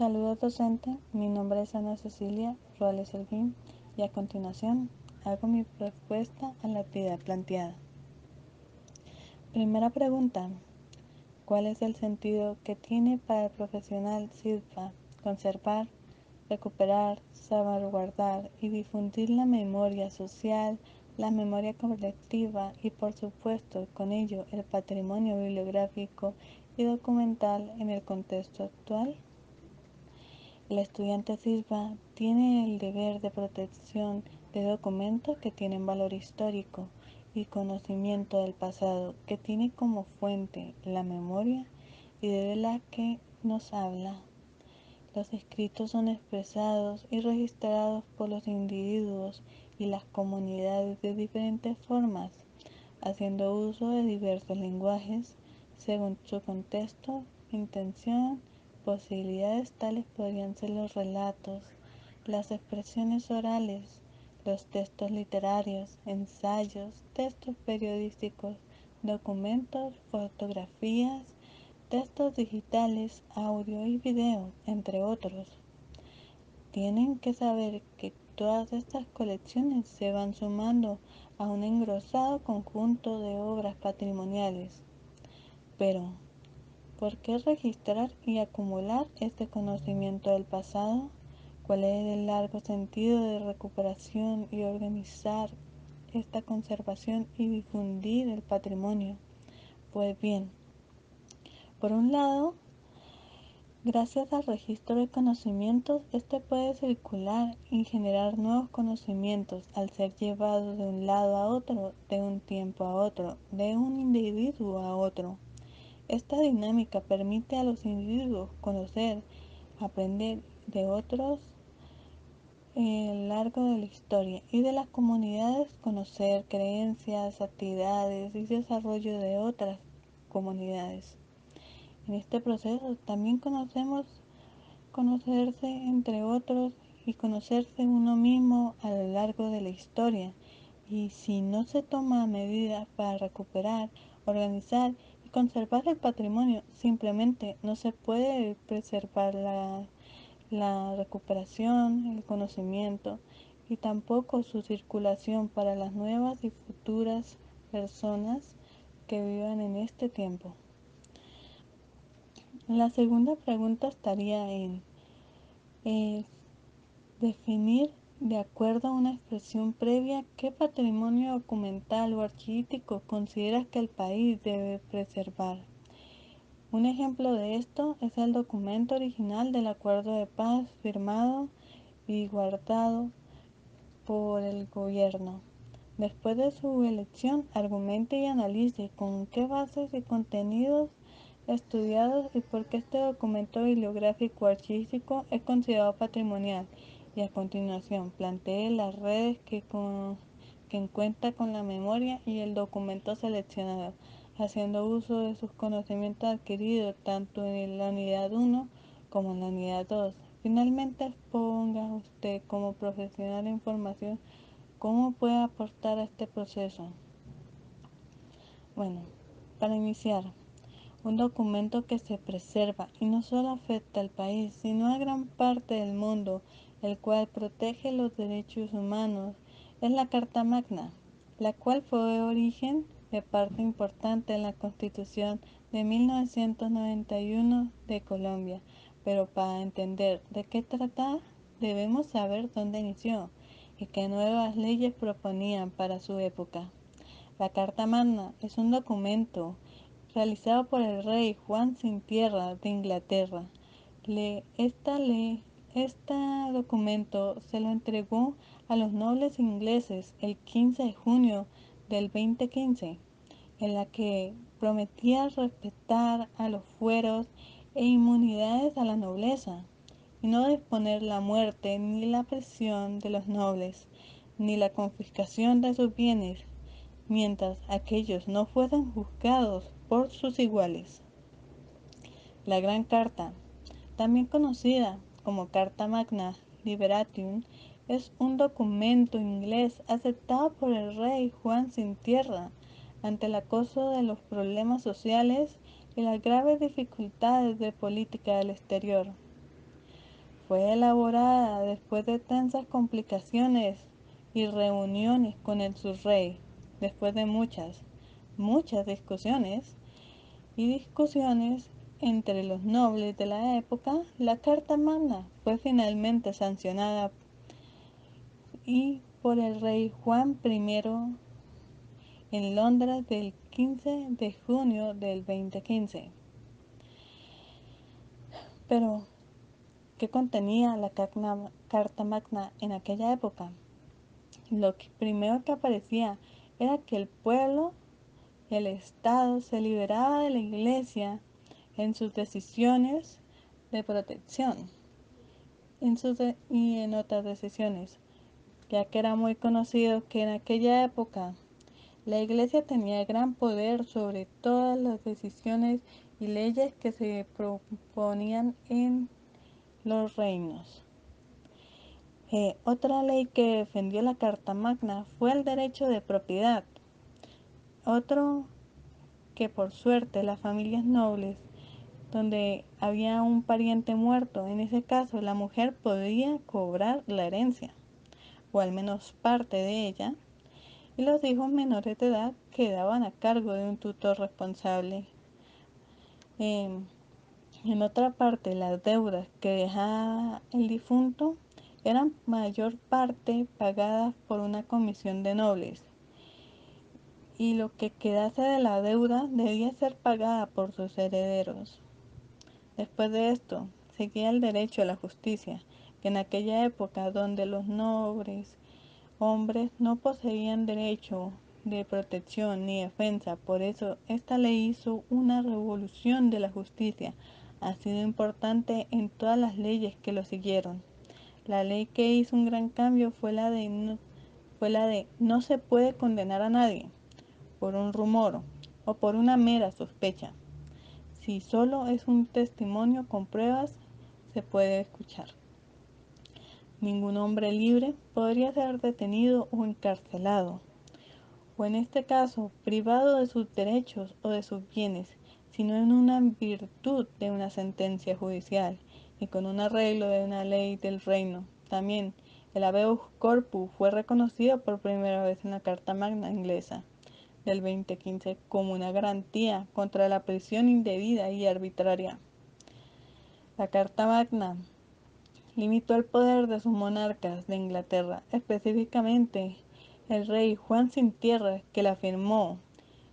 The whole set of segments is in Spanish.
Saludos docente, mi nombre es Ana Cecilia Roales Elguín y a continuación hago mi respuesta a la actividad planteada. Primera pregunta, ¿cuál es el sentido que tiene para el profesional SIDPA conservar, recuperar, salvaguardar y difundir la memoria social, la memoria colectiva y por supuesto con ello el patrimonio bibliográfico y documental en el contexto actual? El estudiante SISBA tiene el deber de protección de documentos que tienen valor histórico y conocimiento del pasado, que tiene como fuente la memoria y de la que nos habla. Los escritos son expresados y registrados por los individuos y las comunidades de diferentes formas, haciendo uso de diversos lenguajes según su contexto, intención. Posibilidades tales podrían ser los relatos, las expresiones orales, los textos literarios, ensayos, textos periodísticos, documentos, fotografías, textos digitales, audio y video, entre otros. Tienen que saber que todas estas colecciones se van sumando a un engrosado conjunto de obras patrimoniales. Pero, ¿por qué registrar y acumular este conocimiento del pasado? ¿Cuál es el largo sentido de recuperación y organizar esta conservación y difundir el patrimonio? Pues bien, por un lado, gracias al registro de conocimientos, este puede circular y generar nuevos conocimientos al ser llevado de un lado a otro, de un tiempo a otro, de un individuo a otro. Esta dinámica permite a los individuos conocer, aprender de otros a lo largo de la historia y de las comunidades conocer creencias, actividades y desarrollo de otras comunidades. En este proceso también conocerse entre otros y conocerse uno mismo a lo largo de la historia. Y si no se toma medidas para recuperar, organizar y conservar el patrimonio, simplemente no se puede preservar la recuperación, el conocimiento y tampoco su circulación para las nuevas y futuras personas que vivan en este tiempo. La segunda pregunta estaría en definir, de acuerdo a una expresión previa, qué patrimonio documental o archivístico consideras que el país debe preservar. Un ejemplo de esto es el documento original del Acuerdo de Paz firmado y guardado por el gobierno. Después de su elección, argumente y analice con qué bases y contenidos estudiados y por qué este documento bibliográfico archivístico es considerado patrimonial, y a continuación plantee las redes que cuenta con la memoria y el documento seleccionado, haciendo uso de sus conocimientos adquiridos tanto en la unidad 1 como en la unidad 2. Finalmente, exponga usted como profesional de información cómo puede aportar a este proceso. Bueno, para iniciar, un documento que se preserva y no solo afecta al país, sino a gran parte del mundo, el cual protege los derechos humanos, es la Carta Magna, la cual fue origen de parte importante en la Constitución de 1991 de Colombia. Pero para entender de qué trata, debemos saber dónde inició y qué nuevas leyes proponían para su época. La Carta Magna es un documento realizado por el rey Juan Sin Tierra de Inglaterra. Este documento se lo entregó a los nobles ingleses el 15 de junio del 2015, en la que prometía respetar a los fueros e inmunidades a la nobleza, y no disponer la muerte ni la prisión de los nobles, ni la confiscación de sus bienes, mientras aquellos no fueran juzgados por sus iguales. La Gran Carta, también conocida como Carta Magna Liberatium, es un documento inglés aceptado por el rey Juan Sin Tierra ante el acoso de los problemas sociales y las graves dificultades de política del exterior. fue elaborada después de tensas complicaciones y reuniones con el subrey, después de muchas discusiones entre los nobles de la época. La Carta Magna fue finalmente sancionada y por el rey Juan I en Londres del 15 de junio del 2015. Pero, ¿qué contenía la Carta Magna en aquella época? Lo primero que aparecía era que el pueblo, el Estado, se liberaba de la Iglesia en sus decisiones de protección y en otras decisiones, ya que era muy conocido que en aquella época la Iglesia tenía gran poder sobre todas las decisiones y leyes que se proponían en los reinos. Otra ley que defendió la Carta Magna fue el derecho de propiedad. Otro que por suerte las familias nobles, donde había un pariente muerto, en ese caso la mujer podía cobrar la herencia, o al menos parte de ella, y los hijos menores de edad quedaban a cargo de un tutor responsable. En otra parte, las deudas que dejaba el difunto eran mayor parte pagadas por una comisión de nobles, y lo que quedase de la deuda debía ser pagada por sus herederos. Después de esto, seguía el derecho a la justicia, que en aquella época donde los nobles hombres no poseían derecho de protección ni defensa, por eso esta ley hizo una revolución de la justicia. Ha sido importante en todas las leyes que lo siguieron. La ley que hizo un gran cambio fue la de no se puede condenar a nadie por un rumor o por una mera sospecha. Si solo es un testimonio con pruebas, se puede escuchar. Ningún hombre libre podría ser detenido o encarcelado, o en este caso privado de sus derechos o de sus bienes, sino en una virtud de una sentencia judicial y con un arreglo de una ley del reino. También el habeas corpus fue reconocido por primera vez en la Carta Magna inglesa del 2015 como una garantía contra la prisión indebida y arbitraria. La Carta Magna limitó el poder de sus monarcas de Inglaterra, específicamente el rey Juan sin tierra, que la firmó,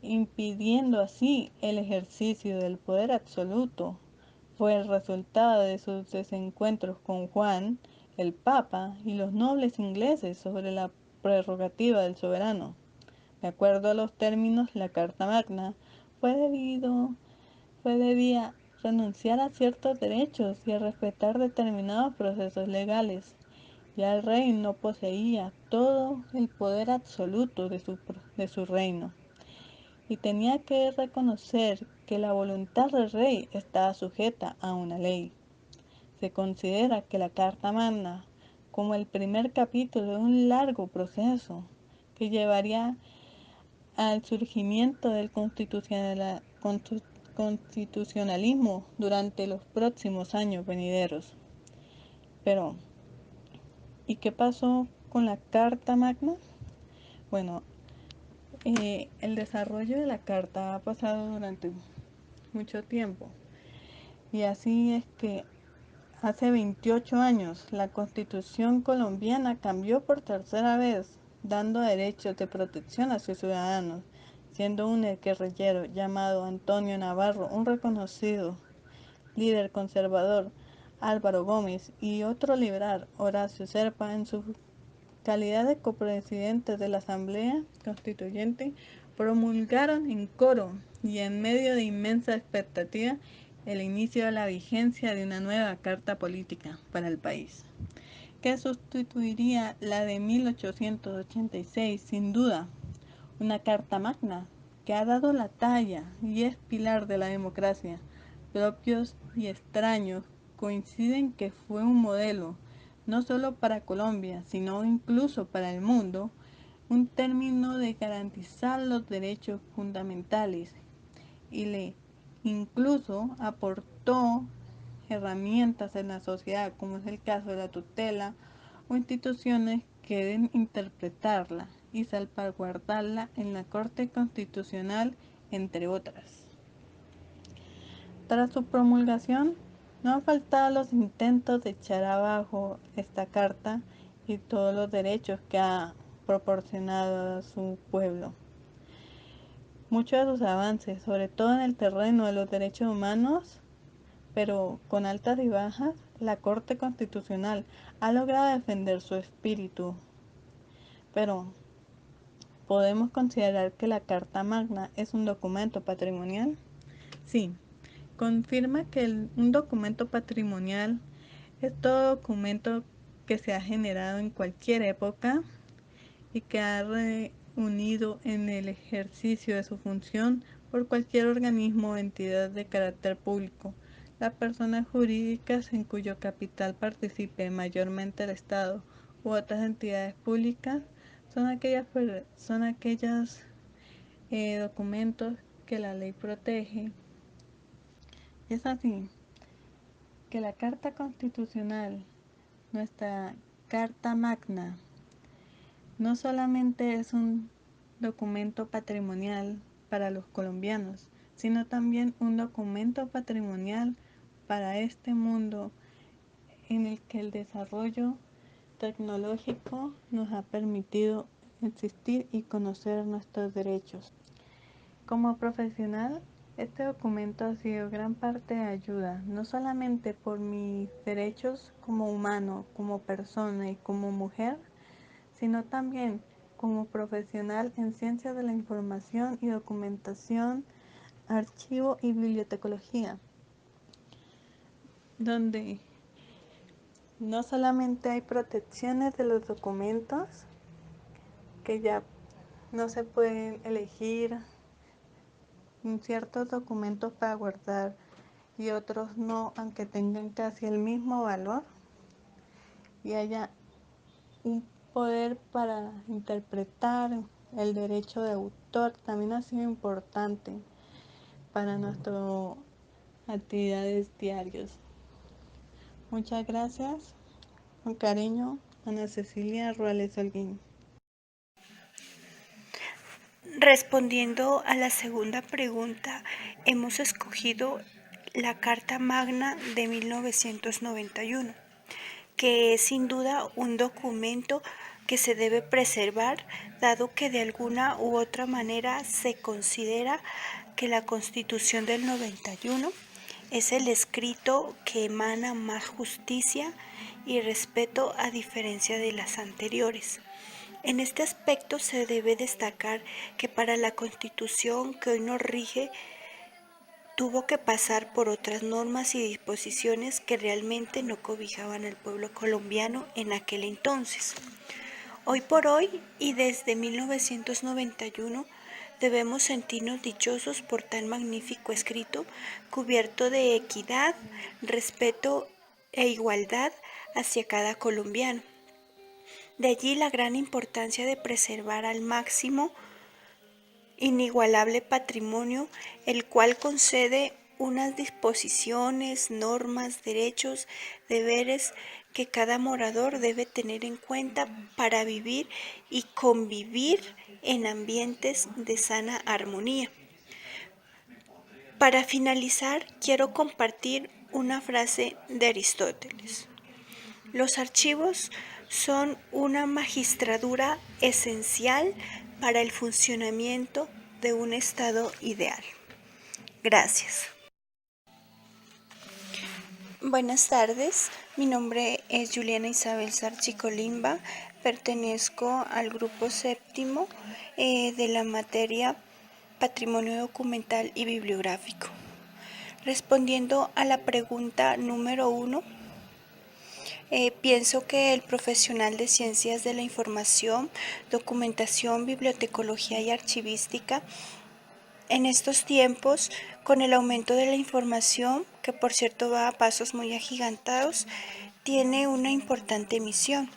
impidiendo así el ejercicio del poder absoluto. Fue el resultado de sus desencuentros con Juan, el Papa y los nobles ingleses sobre la prerrogativa del soberano. De acuerdo a los términos, la Carta Magna debía renunciar a ciertos derechos y a respetar determinados procesos legales. Ya el rey no poseía todo el poder absoluto de su reino y tenía que reconocer que la voluntad del rey estaba sujeta a una ley. Se considera que la Carta Magna como el primer capítulo de un largo proceso que llevaría al surgimiento del constitucionalismo durante los próximos años venideros. Pero, ¿y qué pasó con la Carta Magna? Bueno, el desarrollo de la Carta ha pasado durante mucho tiempo, y así es que hace 28 años la Constitución colombiana cambió por tercera vez, dando derechos de protección a sus ciudadanos, siendo un guerrillero llamado Antonio Navarro, un reconocido líder conservador, Álvaro Gómez, y otro liberal, Horacio Serpa, en su calidad de copresidentes de la Asamblea Constituyente, promulgaron en coro y en medio de inmensa expectativa el inicio de la vigencia de una nueva carta política para el país, que sustituiría la de 1886, sin duda, una carta magna que ha dado la talla y es pilar de la democracia. Propios y extraños coinciden que fue un modelo, no solo para Colombia, sino incluso para el mundo, un término de garantizar los derechos fundamentales, y le incluso aportó herramientas en la sociedad, como es el caso de la tutela, o instituciones que deben interpretarla y salvaguardarla en la Corte Constitucional, entre otras. Tras su promulgación, no han faltado los intentos de echar abajo esta carta y todos los derechos que ha proporcionado a su pueblo. Muchos de sus avances, sobre todo en el terreno de los derechos humanos, pero con altas y bajas, la Corte Constitucional ha logrado defender su espíritu. Pero, ¿podemos considerar que la Carta Magna es un documento patrimonial? Sí, confirma que un documento patrimonial es todo documento que se ha generado en cualquier época y que ha reunido en el ejercicio de su función por cualquier organismo o entidad de carácter público. Las personas jurídicas en cuyo capital participe mayormente el Estado u otras entidades públicas son aquellos documentos que la ley protege. Es así que la Carta Constitucional, nuestra Carta Magna, no solamente es un documento patrimonial para los colombianos, sino también un documento patrimonial para este mundo en el que el desarrollo tecnológico nos ha permitido existir y conocer nuestros derechos. Como profesional, este documento ha sido gran parte de ayuda, no solamente por mis derechos como humano, como persona y como mujer, sino también como profesional en ciencias de la información y documentación, archivo y bibliotecología, donde no solamente hay protecciones de los documentos, que ya no se pueden elegir ciertos documentos para guardar y otros no, aunque tengan casi el mismo valor, y haya un poder para interpretar el derecho de autor, también ha sido importante para nuestras actividades diarias. Muchas gracias. Con cariño, Ana Cecilia Ruales Holguín. Respondiendo a la segunda pregunta, hemos escogido la Carta Magna de 1991, que es sin duda un documento que se debe preservar, dado que de alguna u otra manera se considera que la Constitución del 91 es el escrito que emana más justicia y respeto a diferencia de las anteriores. En este aspecto se debe destacar que para la Constitución que hoy nos rige tuvo que pasar por otras normas y disposiciones que realmente no cobijaban al pueblo colombiano en aquel entonces. Hoy por hoy y desde 1991 debemos sentirnos dichosos por tan magnífico escrito cubierto de equidad, respeto e igualdad hacia cada colombiano. De allí la gran importancia de preservar al máximo inigualable patrimonio, el cual concede unas disposiciones, normas, derechos, deberes que cada morador debe tener en cuenta para vivir y convivir en ambientes de sana armonía. Para finalizar, quiero compartir una frase de Aristóteles. Los archivos son una magistratura esencial para el funcionamiento de un Estado ideal. Gracias. Buenas tardes, mi nombre es Juliana Isabel Sarchicolimba, pertenezco al grupo séptimo de la materia Patrimonio Documental y Bibliográfico. Respondiendo a la pregunta número 1, pienso que el profesional de ciencias de la información, documentación, bibliotecología y archivística, en estos tiempos, con el aumento de la información, que por cierto va a pasos muy agigantados, tiene una importante misión,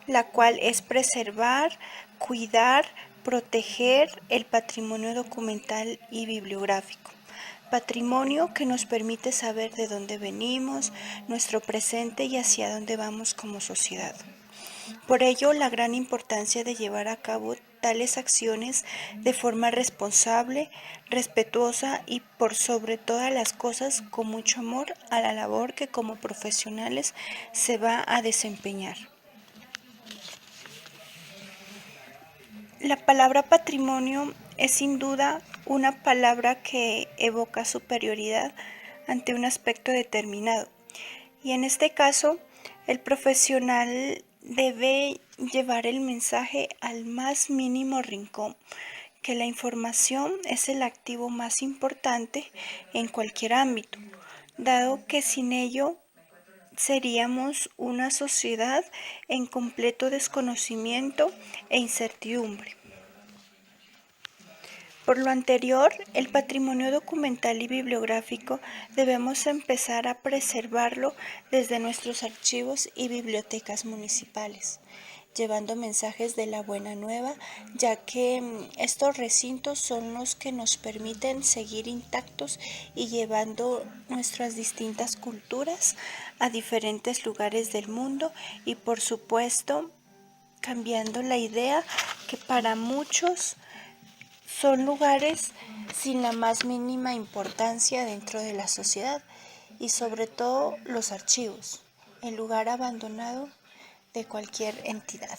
la cual es preservar, cuidar, proteger el patrimonio documental y bibliográfico, patrimonio que nos permite saber de dónde venimos, nuestro presente y hacia dónde vamos como sociedad. Por ello, la gran importancia de llevar a cabo tales acciones de forma responsable, respetuosa y por sobre todas las cosas con mucho amor a la labor que como profesionales se va a desempeñar. La palabra patrimonio es sin duda una palabra que evoca superioridad ante un aspecto determinado. Y en este caso, el profesional debe llevar el mensaje al más mínimo rincón, que la información es el activo más importante en cualquier ámbito, dado que sin ello seríamos una sociedad en completo desconocimiento e incertidumbre. Por lo anterior, el patrimonio documental y bibliográfico debemos empezar a preservarlo desde nuestros archivos y bibliotecas municipales, llevando mensajes de la buena nueva, ya que estos recintos son los que nos permiten seguir intactos y llevando nuestras distintas culturas a diferentes lugares del mundo y por supuesto cambiando la idea que para muchos son lugares sin la más mínima importancia dentro de la sociedad y sobre todo los archivos, el lugar abandonado de cualquier entidad.